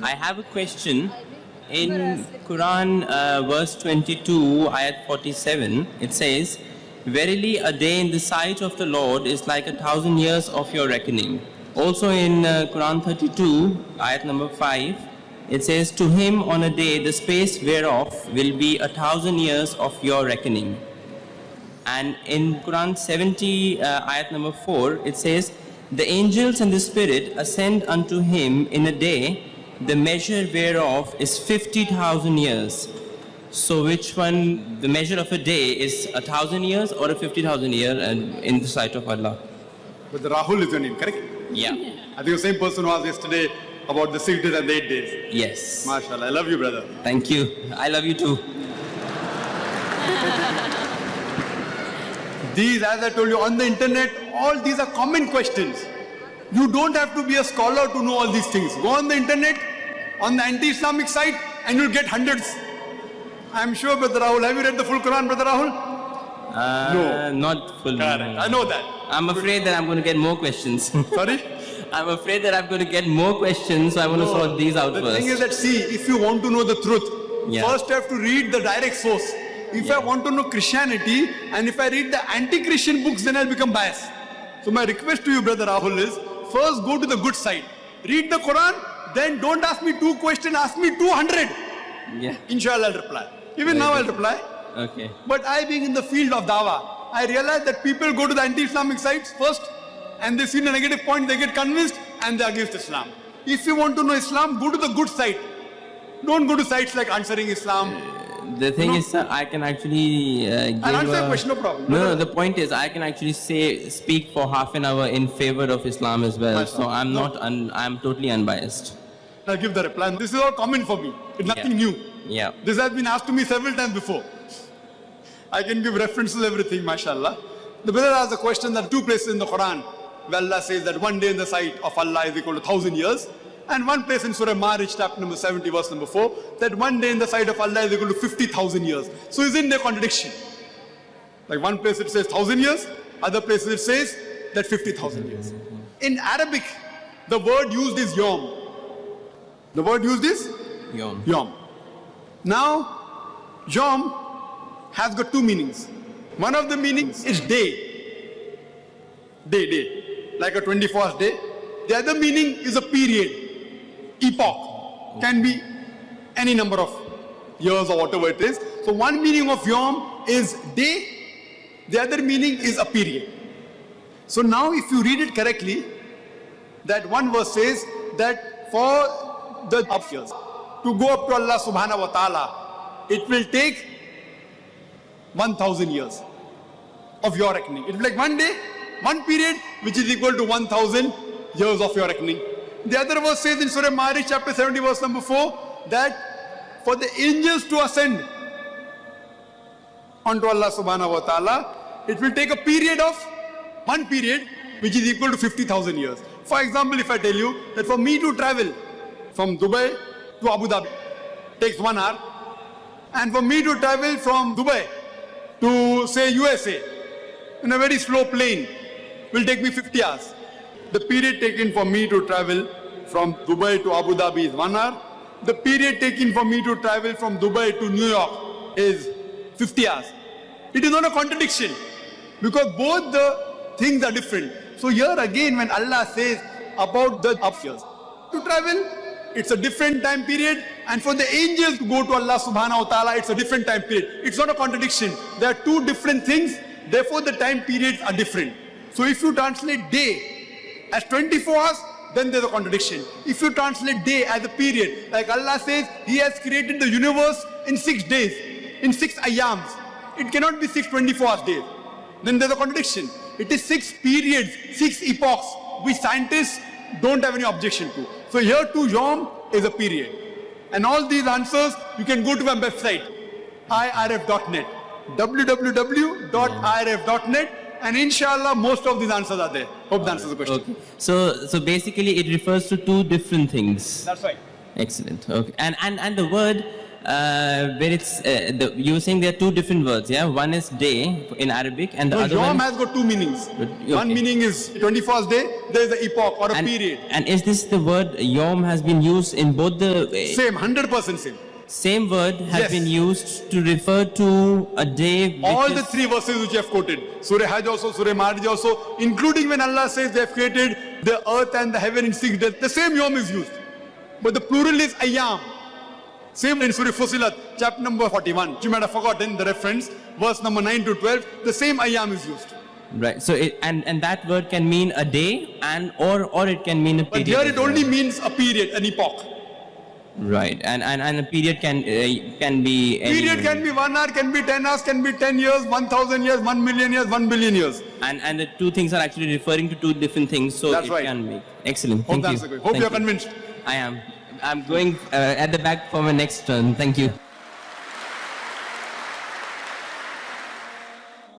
I have a question. In Quran, verse 22, ayat 47, it says, "Verily, a day in the sight of the Lord is like 1,000 years of your reckoning." Also in Quran 32, ayat number 5, it says, "To him on a day the space whereof will be 1,000 years of your reckoning." And in Quran 70, ayat number 4, it says, "The angels and the spirit ascend unto him in a day, the measure whereof is 50,000 years." So which one, the measure of a day is 1,000 years or a 50,000 year in the sight of Allah? But Rahul is your name, correct? Yeah. I think the same person who asked yesterday about the 6 days and the 8 days. Yes. MashaAllah. I love you, brother. Thank you. I love you too. These, as I told you, on the internet, all these are common questions. You don't have to be a scholar to know all these things. Go on the internet, on the anti-Islamic site, and you'll get hundreds. I'm sure, Brother Rahul. Have you read the full Quran, Brother Rahul? No. Not fully. Correct. I know that. I'm afraid that I'm going to get more questions. Sorry? I'm afraid that I'm going to get more questions, so I want to sort these out first. The thing is that, see, if you want to know the truth, Yeah. first you have to read the direct source. If I want to know Christianity, and if I read the anti-Christian books, then I'll become biased. So my request to you, Brother Rahul, is first go to the good side. Read the Quran, then don't ask me 2 questions, ask me 200. Yeah. Inshallah, I'll reply. Even now I'll reply. Okay. But I, being in the field of dawah, I realize that people go to the anti-Islamic sites first, and they see the negative point, they get convinced, and they're against Islam. If you want to know Islam, go to the good site. Don't go to sites like Answering Islam. The thing is, sir, I can actually give I'll answer your question, no problem. No, the point is, I can actually speak for half an hour in favor of Islam as well. So I'm I'm totally unbiased. I'll give the reply. This is all common for me. It's nothing new. Yeah. This has been asked to me several times before. I can give references, everything, mashallah. The brother asked a question that 2 places in the Quran where Allah says that one day in the sight of Allah is equal to 1,000 years. And one place in Surah Marriage, chapter number 70, verse number 4, that one day in the sight of Allah is equal to 50,000 years. So isn't there contradiction? Like one place it says 1,000 years, other places it says that 50,000 years. In Arabic, the word used is yom. The word used is? Yom. Yom. Now, yom has got 2 meanings. One of the meanings is day. Day. Like a 24-hour day. The other meaning is a period. Epoch. Can be any number of years or whatever it is. So one meaning of yom is day. The other meaning is a period. So now if you read it correctly, that one verse says that for the up years to go up to Allah subhanahu wa ta'ala, it will take 1,000 years of your reckoning. It will take one day, one period, which is equal to 1,000 years of your reckoning. The other verse says in Surah Marriage, chapter 70, verse number 4, that for the angels to ascend onto Allah subhanahu wa ta'ala, it will take a period of, one period, which is equal to 50,000 years. For example, if I tell you that for me to travel from Dubai to Abu Dhabi, takes 1 hour, and for me to travel from Dubai to, say, USA, in a very slow plane, will take me 50 hours. The period taken for me to travel from Dubai to Abu Dhabi is 1 hour. The period taken for me to travel from Dubai to New York is 50 hours. It is not a contradiction, because both the things are different. So here again, when Allah says about the up years, to travel, it's a different time period, and for the angels to go to Allah subhanahu wa ta'ala, it's a different time period. It's not a contradiction. There are 2 different things, therefore the time periods are different. So if you translate day as 24 hours, then there's a contradiction. If you translate day as a period, like Allah says, He has created the universe in 6 days, in 6 ayams. It cannot be 6 24-hour days. Then there's a contradiction. It is 6 periods, 6 epochs, which scientists don't have any objection to. So here too, Yom is a period. And all these answers, you can go to my website, irf.net, www.irf.net, and inshallah, most of these answers are there. Hope that answers the question. Okay. So basically, it refers to 2 different things. That's right. Excellent. Okay. And the word where it's you were saying there are two different words, yeah? One is day in Arabic, and the No, other Yom one. has got two meanings. Okay. One meaning is 21st day, there is an epoch or a period. And is this the word Yom has been used in both the Same, 100% same. same word has Yes. been used to refer to a day? Which All is, the three verses which you have quoted, Surah Hajj also, Surah Marj also, including when Allah says they have created the earth and the heaven in 6 days, the same Yom is used. But the plural is Ayyam. Same in Surah Fusilat, chapter number 41. You might have forgotten the reference, verse number 9 to 12, the same Ayyam is used. Right. So and that word can mean a day or it can mean a But period. here as it well. only means a period, an epoch. Right. And a period can be any- Period can be 1 hour, can be 10 hours, can be 10 years, 1,000 years, 1 million years, 1 billion years. and the two things are actually referring to two different things. So That's it right. can be excellent. Hope Thank that's you. good. Hope Thank you're you. convinced. I am. I'm going at the back for my next turn. Thank you.